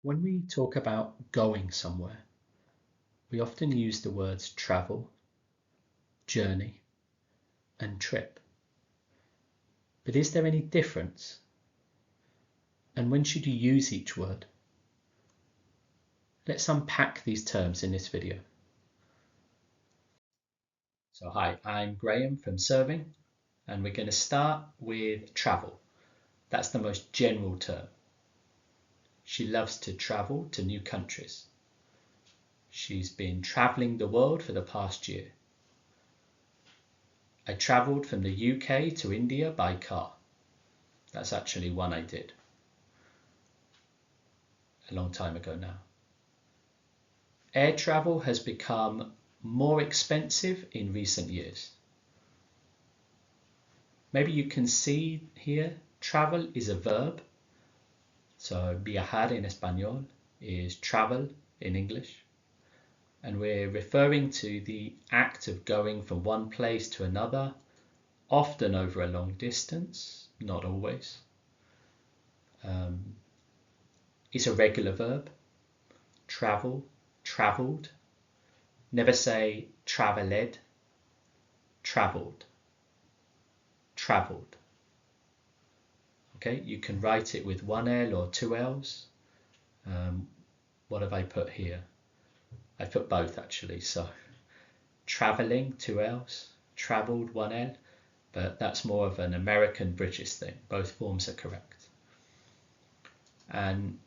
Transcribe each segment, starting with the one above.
When we talk about going somewhere, we often use the words travel, journey, and trip. But is there any difference? And when should you use each word? Let's unpack these terms in this video. So hi, I'm Graham from Serving, and we're going to start with travel. That's the most general term. She loves to travel to new countries. She's been traveling the world for the past year. I traveled from the UK to India by car. That's actually one I did a long time ago now. Air travel has become more expensive in recent years. Maybe you can see here, travel is a verb. So viajar en español is travel in English. And we're referring to the act of going from one place to another, often over a long distance, not always. It's a regular verb. Travel, travelled. Never say travelled, travelled, travelled. Okay, you can write it with one L or two L's. What have I put here? I put both actually. So travelling, two L's, travelled, one L, but that's more of an American British thing. Both forms are correct. And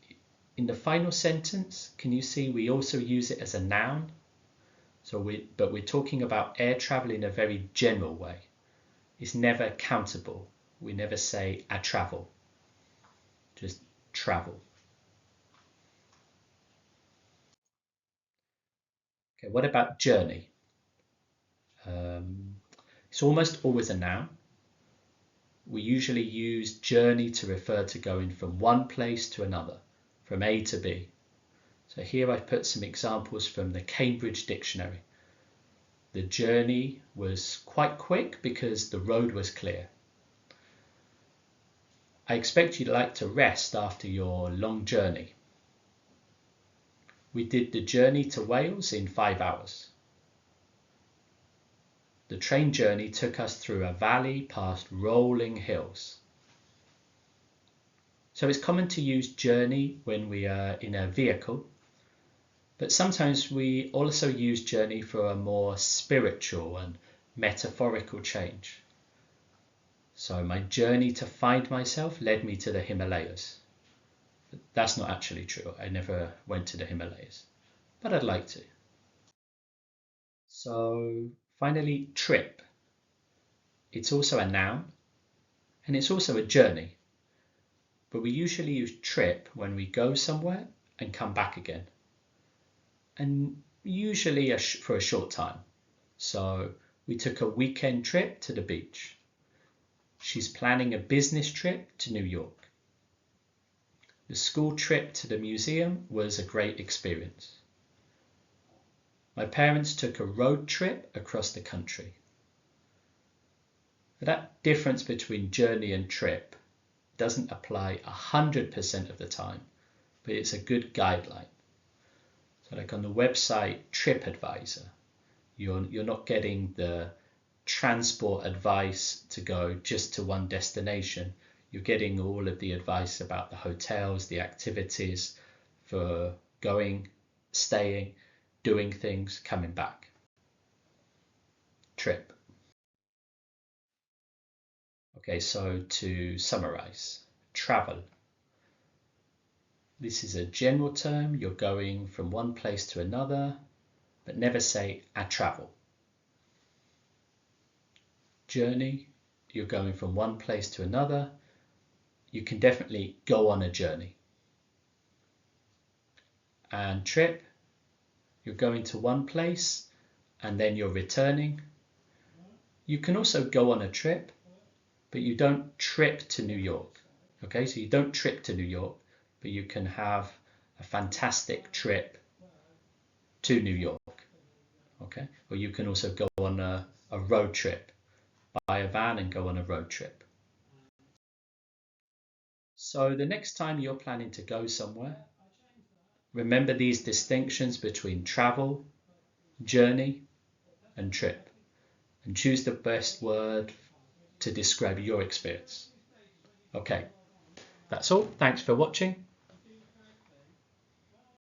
in the final sentence, can you see we also use it as a noun? But we're talking about air travel in a very general way. It's never countable. We never say I travel, just travel. Okay, what about journey? It's almost always a noun. We usually use journey to refer to going from one place to another, from A to B. So here I've put some examples from the Cambridge Dictionary. The journey was quite quick because the road was clear. I expect you'd like to rest after your long journey. We did the journey to Wales in 5 hours. The train journey took us through a valley past rolling hills. So it's common to use journey when we are in a vehicle, but sometimes we also use journey for a more spiritual and metaphorical change. So my journey to find myself led me to the Himalayas. That's not actually true. I never went to the Himalayas, but I'd like to. So finally, trip. It's also a noun, and it's also a journey. But we usually use trip when we go somewhere and come back again. And usually for a short time. So we took a weekend trip to the beach. She's planning a business trip to New York. The school trip to the museum was a great experience. My parents took a road trip across the country. But that difference between journey and trip doesn't apply 100% of the time, but it's a good guideline. So like on the website TripAdvisor, you're not getting the transport advice to go just to one destination. You're getting all of the advice about the hotels, the activities for going, staying, doing things, coming back. Trip. Okay, so to summarize, travel. This is a general term. You're going from one place to another, but never say I travel. Journey, you're going from one place to another. You can definitely go on a journey. And trip, you're going to one place and then you're returning. You can also go on a trip, but you don't trip to New York. Okay, so you don't trip to New York, but you can have a fantastic trip to New York. Okay, or you can also go on a road trip, buy a van and go on a road trip. So the next time you're planning to go somewhere, Remember these distinctions between travel, journey, and trip, and choose the best word to describe your experience. Okay, that's all. Thanks for watching.